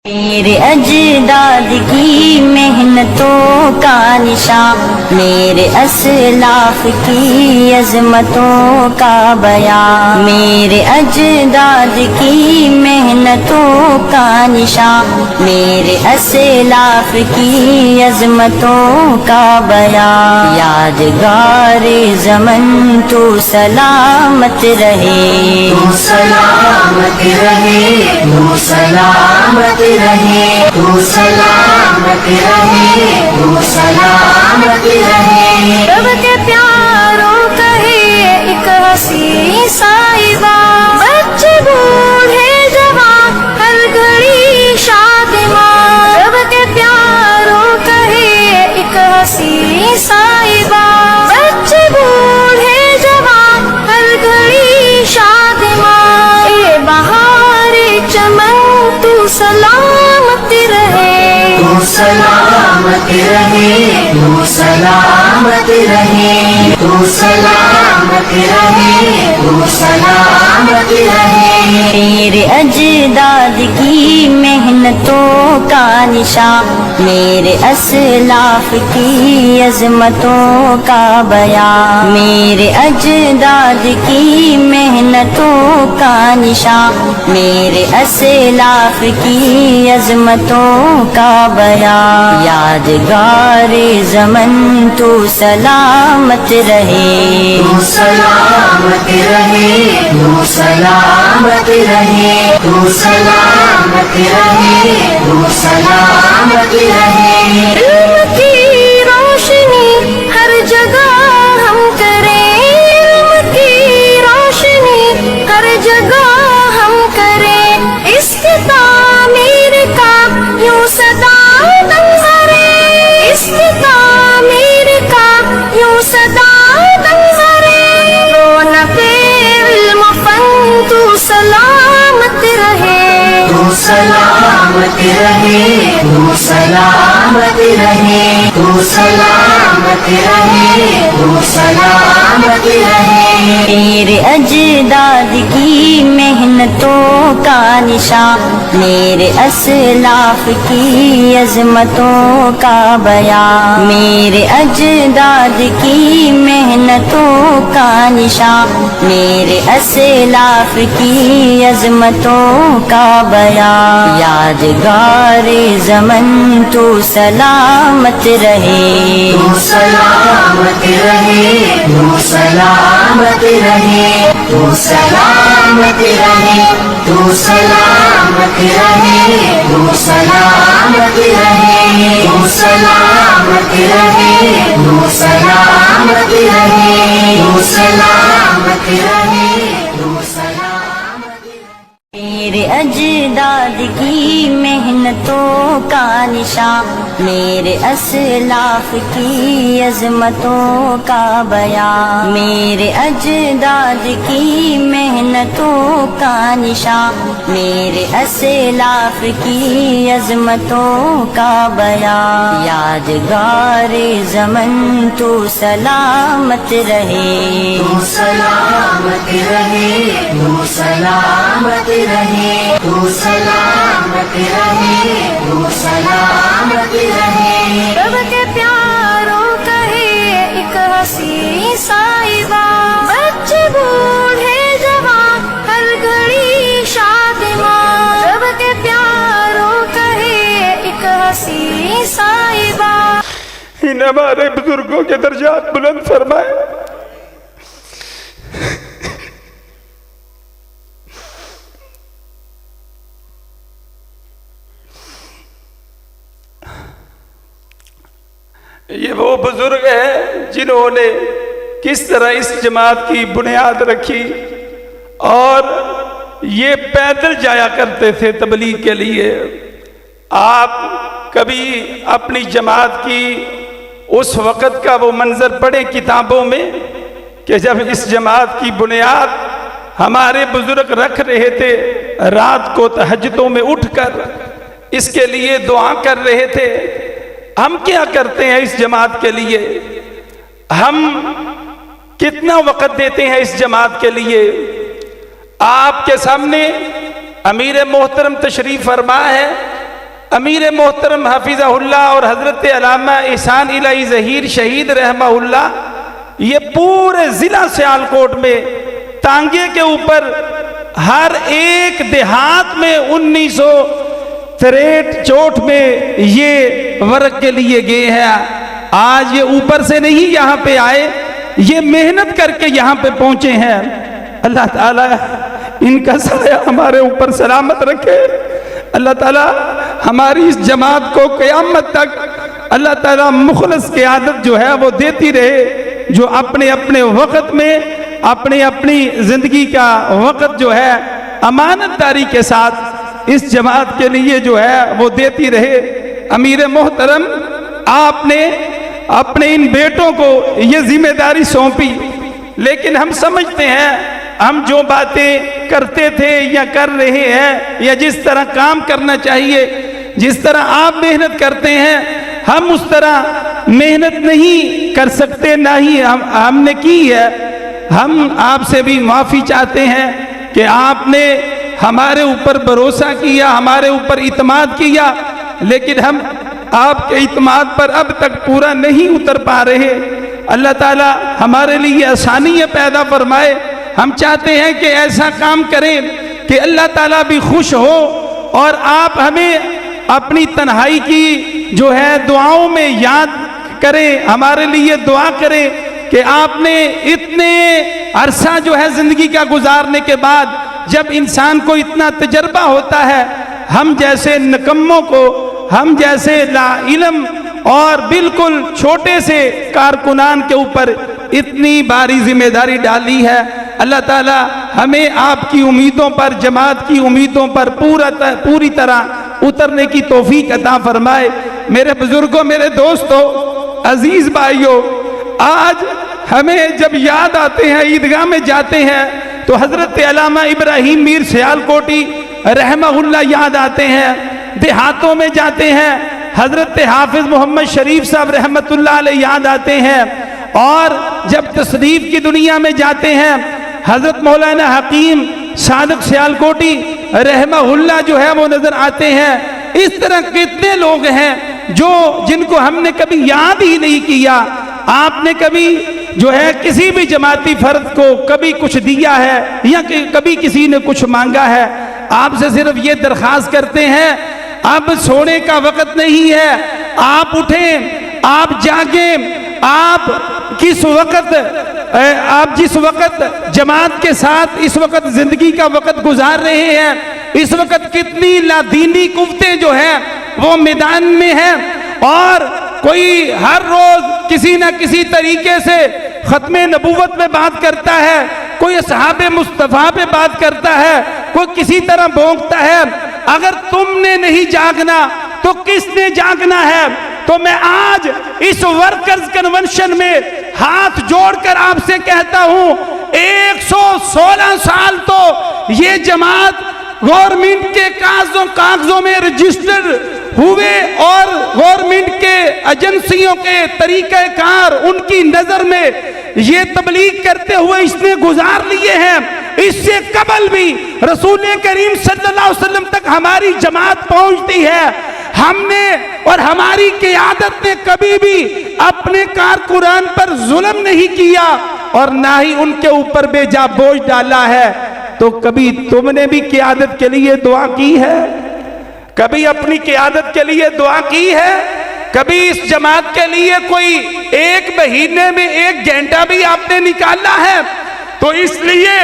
मेरे अजदाद की मेहनतों का निशान, मेरे असलाफ की अजमतों का बयान। मेरे अजदाद की मेहनतों का निशान, मेरे असलाफ की अजमतों का बयान। यादगार ज़मन तू सलामत रहे, तू सलामत रहे, तू सलामत रहे, तू सलामत रहे, तू सलामत रहे। रब के प्यारों कहे एक हसी साहिबा, बच्चे बूढ़े जवान हर घड़ी शादिमां। रब के प्यारों कहे एक हसी साहिबा, बच्चे बूढ़े जवान हर घड़ी शादिमां। ए बहारे चमन तू सलामत रहे, तू सलामत रहे, तू सलामत रहे, तू सलामत रहे, तू सलामत रहे। मेरे अजदाद की मेहनतों का निशान, मेरे असलाफ की अजमतों का बयान। मेरे अजदाद की मेहनतों का निशान, मेरे असलाफ की अजमतों का बयान। यादगार ज़मन तू सलामत रहे, तू सलामत रहे, तू सलामत रहे, तू सलामत रहे, तू सलामत रहे। इल्म की रोशनी हर जगह हम करें, इल्म की रोशनी हर जगह हम करें। इसकी तामीर का यूं सदा दम भरे, इसकी तामीर का यूं सदा दम भरे। रौनक इल्म फन तू सलामत रहे, तू सलामत रहे, तू सलामत रहे, तू सलामत रहे, तू सलामत रहे। मेरे अजदाद की मेहनतों का निशान, मेरे असलाफ की अजमतों का बयान। मेरे अजदाद की मेहनतों का निशान, मेरे असलाफ की अजमतों का बयान। यादगार ज़मन तू सलामत रहे, तू सलामत रहे, तू सलामत रहे, तू सलामत रहे, तू सलामत रहे, तू सलामत रहे, तू सलामत रहे, तू सलामत रहे, तू सलामत रहे, तू सलामत रहे। मेरे अजदाद की मेहनतों का निशान, मेरे असलाफ की अजमतों का बयान। मेरे अजदाद की मेहनतों का निशान, मेरे असलाफ की अजमतों का बयान। यादगार ज़मन तू सलामत रहे, तू सलामत रहे, तू सलामत रहे, तू सलामत रहे, तू सलामत रहे। रब के प्यारों कहे एक हसी साहिबा, बच्चे बूढ़े जवान हर घड़ी शादिमां। रब के प्यारों कहे एक हसी साहिबा। इन हमारे बुजुर्गों के दर्जात बुलंद फरमाए। ये वो बुजुर्ग हैं जिन्होंने किस तरह इस जमात की बुनियाद रखी, और ये पैदल जाया करते थे तबलीग के लिए। आप कभी अपनी जमात की उस वक़्त का वो मंजर पढ़े किताबों में कि जब इस जमात की बुनियाद हमारे बुजुर्ग रख रहे थे, रात को तहज्जुदों में उठकर इसके लिए दुआ कर रहे थे। हम क्या करते हैं इस जमात के लिए? हम कितना वक़्त देते हैं इस जमात के लिए? आपके सामने अमीर मोहतरम तशरीफ फरमा है, अमीर मोहतरम हफिज़हुल्लाह और हज़रत अल्लामा एहसान इलाही ज़हीर शहीद रहमहुल्लाह, ये पूरे ज़िला सियालकोट में तांगे के ऊपर हर एक देहात में 1963 में ये वर्क के लिए गए हैं। आज ये ऊपर से नहीं यहाँ पे आए, ये मेहनत करके यहाँ पे पहुँचे हैं। अल्लाह ताला इनका साया हमारे ऊपर सलामत रखे। अल्लाह ताला हमारी इस जमात को क़यामत तक अल्लाह ताला मुखलस की आदत जो है वो देती रहे, जो अपने अपने वक़्त में अपनी अपनी ज़िंदगी का वक़्त जो है अमानतदारी के साथ इस जमात के लिए जो है वो देती रहे। अमीर मोहतरम, आपने अपने इन बेटों को ये जिम्मेदारी सौंपी, लेकिन हम समझते हैं हम जो बातें करते थे या कर रहे हैं या जिस तरह काम करना चाहिए, जिस तरह आप मेहनत करते हैं, हम उस तरह मेहनत नहीं कर सकते, ना ही हमने की है। हम आपसे भी माफ़ी चाहते हैं कि आपने हमारे ऊपर भरोसा किया, हमारे ऊपर इत्मीनान किया, लेकिन हम आपके इत्मीनान पर अब तक पूरा नहीं उतर पा रहे। अल्लाह ताला हमारे लिए आसानियाँ पैदा फरमाए। हम चाहते हैं कि ऐसा काम करें कि अल्लाह ताला भी खुश हो और आप हमें अपनी तन्हाई की जो है दुआओं में याद करें, हमारे लिए दुआ करें कि आपने इतने अरसा जो है ज़िंदगी का गुजारने के बाद जब इंसान को इतना तजर्बा होता है, हम जैसे निकम्मों को, हम जैसे लाइल्म और बिल्कुल छोटे से कारकुनान के ऊपर इतनी भारी जिम्मेदारी डाली है। अल्लाह ताला हमें आपकी उम्मीदों पर, जमात की उम्मीदों पर पूरी तरह उतरने की तौफीक अता फरमाए। मेरे बुजुर्गों, मेरे दोस्तों, अजीज भाइयों, आज हमें जब याद आते हैं, ईदगाह में जाते हैं तो हज़रत अल्लामा इब्राहिम मीर सियालकोटी रहमहुल्लाह याद आते हैं। देहातों में जाते हैं, हज़रत हाफिज़ मोहम्मद शरीफ साहब रहमतुल्लाह अलैह याद आते हैं। और जब तशरीफ़ की दुनिया में जाते हैं, हज़रत मौलाना हकीम सादक सियालकोटी रहमहुल्लाह जो है वो नज़र आते हैं। इस तरह कितने लोग हैं जिनको हमने कभी याद ही नहीं किया। आपने कभी जो है किसी भी जमाती फर्द को कभी कुछ दिया है या कभी किसी ने कुछ मांगा है? आपसे सिर्फ ये दरख्वास्त करते हैं, अब सोने का वक़्त नहीं है, आप उठें, आप जागें। आप जिस वक़्त जमात के साथ इस वक़्त ज़िंदगी का वक़्त गुजार रहे हैं, इस वक़्त कितनी लादीनी कुव्वतें जो है वो मैदान में हैं और कोई हर रोज़ किसी न किसी तरीके से ख़त्मे नबूवत में बात करता है, कोई असहाबे मुस्तफ़ा पे बात करता है, कोई किसी तरह भोंकता है। अगर तुमने नहीं जागना तो किसने जागना है? तो मैं आज इस वर्कर्स कन्वेंशन में हाथ जोड़कर आपसे कहता हूं, 116 साल तो ये जमात गवर्नमेंट के कागजों में रजिस्टर्ड हुए और गवर्नमेंट के एजेंसियों के तरीक़ेकार उनकी नजर में ये तबलीग करते हुए इसने गुजार लिए हैं। इससे कबल भी रसूल करीम सल्लल्लाहु अलैहि वसल्लम तक हमारी जमात पहुंचती है। हमने और हमारी क़यादत ने कभी भी अपने कारकुनान पर जुल्म नहीं किया और ना ही उनके ऊपर बेजा बोझ डाला है। तो कभी तुमने भी क़यादत के लिए दुआ की है? कभी अपनी क़यादत के लिए दुआ की है? कभी इस जमात के लिए कोई एक महीने में 1 घंटा भी आपने निकाला है? तो इसलिए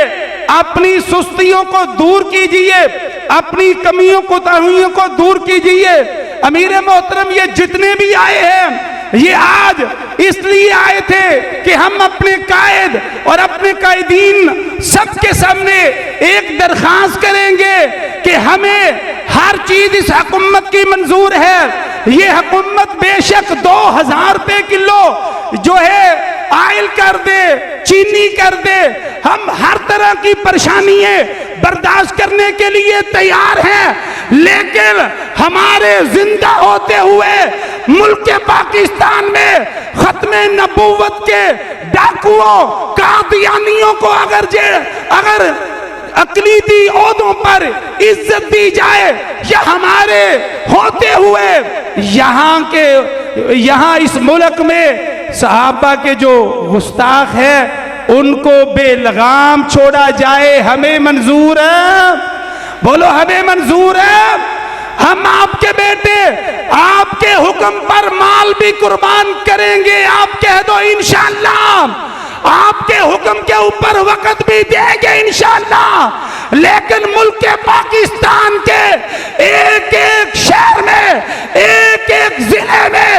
अपनी सुस्तियों को दूर कीजिए, अपनी कमियों कोताहियों को दूर कीजिए। अमीर मोहतरम, ये जितने भी आए हैं ये आज इसलिए आए थे कि हम अपने कायद और अपने कायदीन सबके सामने एक दरख्वास्त करेंगे कि हमें हर चीज इस हुकूमत की मंजूर है। ये हुकूमत बेशक 2000 रुपए किलो जो है आयल कर दे, चीनी कर दे, हम हर तरह की परेशानियां बर्दाश्त करने के लिए तैयार हैं, लेकिन हमारे जिंदा होते हुए मुल्क पाकिस्तान में खत्मे नबूवत के डाकुओं, कादियानियों को अगर अकलीदी ओहदों पर इज्जत दी जाए या हमारे होते हुए हुए। यहाँ इस मुल्क में सहाबा के जो गुस्ताख है उनको बेलगाम छोड़ा जाए, हमें मंजूर है। बोलो हमें मंजूर है। हम आपके बेटे आपके हुक्म पर माल भी कुर्बान करेंगे। आप कह दो इंशाअल्लाह। आपके हुक्म के ऊपर वक़्त भी देंगे इंशाअल्लाह। लेकिन मुल्क के पाकिस्तान के एक एक शहर में, एक एक जिले में,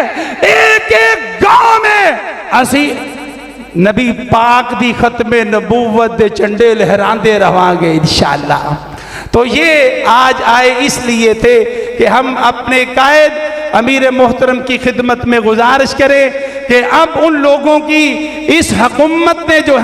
एक एक गांव में असी नबी पाक दी खत्मे नबूवत दे झंडे लहरांदे रहांगे इंशाअल्लाह। तो ये आज आए इसलिए थे कि हम अपने कायद अमीर मोहतरम की खिदमत में गुजारिश करें कि अब उन लोगों की इस हुकूमत ने जो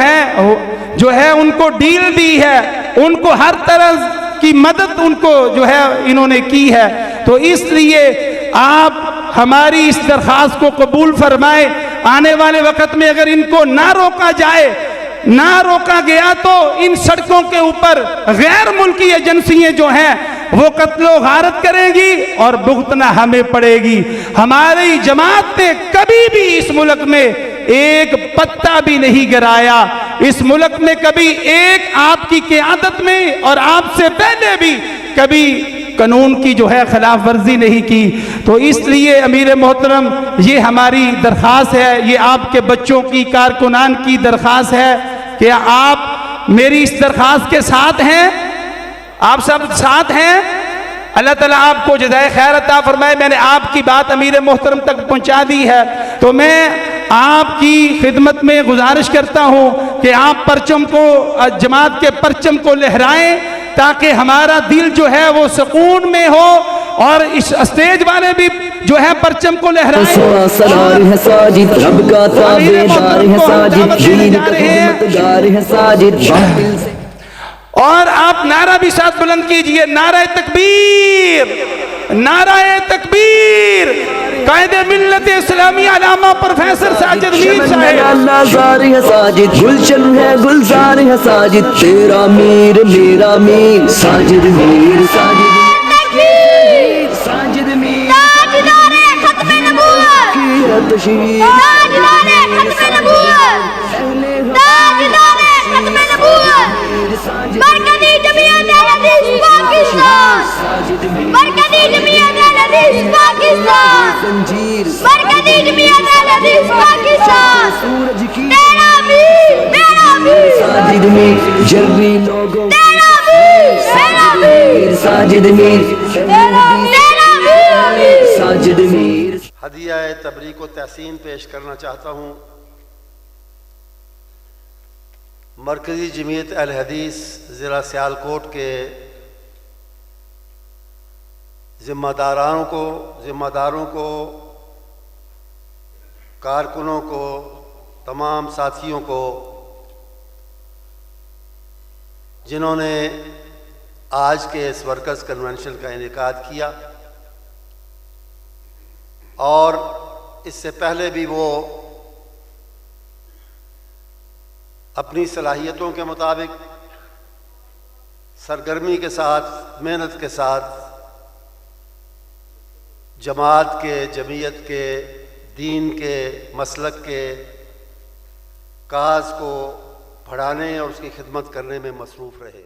है उनको डील दी है, उनको हर तरह की मदद उनको जो है इन्होंने की है। तो इसलिए आप हमारी इस दरख्वास्त को कबूल फरमाएं। आने वाले वक्त में अगर इनको ना रोका जाए, ना रोका गया तो इन सड़कों के ऊपर गैर मुल्की एजेंसियां जो हैं वो कत्लो गारत करेंगी और भुगतना हमें पड़ेगी। हमारी जमात ने कभी भी इस मुल्क में एक पत्ता भी नहीं गिराया। इस मुल्क में कभी एक आपकी क़यादत में और आपसे पहले भी कभी कानून की जो है खिलाफ वर्जी नहीं की। तो इसलिए अमीर मोहतरम ये हमारी दरख्वास्त है, ये आपके बच्चों की कारकुनान की दरख्वास्त है कि आप मेरी इस दरख्वास्त के साथ हैं, आप सब साथ हैं। अल्लाह ताला आपको जज़ाए खैर अता फरमाए। मैंने आपकी बात अमीर मोहतरम तक पहुंचा दी है। तो मैं आपकी खिदमत में गुजारिश करता हूं कि आप परचम को, जमात के परचम को लहराएं ताकि हमारा दिल जो है वो सुकून में हो और इस स्टेज वाले भी जो है परचम को लहराएं। सलार है साजिद, रब का ताबेदार है साजिद, दीन का खिदमतगार है साजिद। और आप नारा भी साथ बुलंद कीजिए, नारा तकबीर, नारा तकबीर। कायदे मिल्लत इस्लामी अलामा प्रोफेसर साजिद मीर साहब। है साजिद, गुलशन है गुलजार है साजिद, तेरा मीर मेरा मीर साजिद मीर साजिद साजिद मीर। ताजदारे खत्मे नबूवत, ताजदारे खत्मे नबूवत, ताजदारे खत्मे नबूवत। बरकती जमीयत अहल पाकिस्तान, बरकती जमीयत अहल पाकिस्तान, बरकती जमीयत अहल पाकिस्तान। तेरा मीर मेरा मीर साजिद मीर, जर्री लोगों तेरा मीर मेरा मीर साजिद मीर, तेरा मीर साजिद मीर। हदिया तबरीक व तहसीन पेश करना चाहता हूँ मरकज़ी जमीयत अहल हदीस ज़िला सियालकोट के ज़िम्मेदारों को, कारकुनों को, तमाम साथियों को जिन्होंने आज के इस वर्कर्स कन्वेंशन का इनेकाद किया और इससे पहले भी वो अपनी सलाहियतों के मुताबिक सरगर्मी के साथ, मेहनत के साथ जमात के, जमीयत के, दीन के, मसलक के काज को बढ़ाने और उसकी खिदमत करने में मसरूफ़ रहे।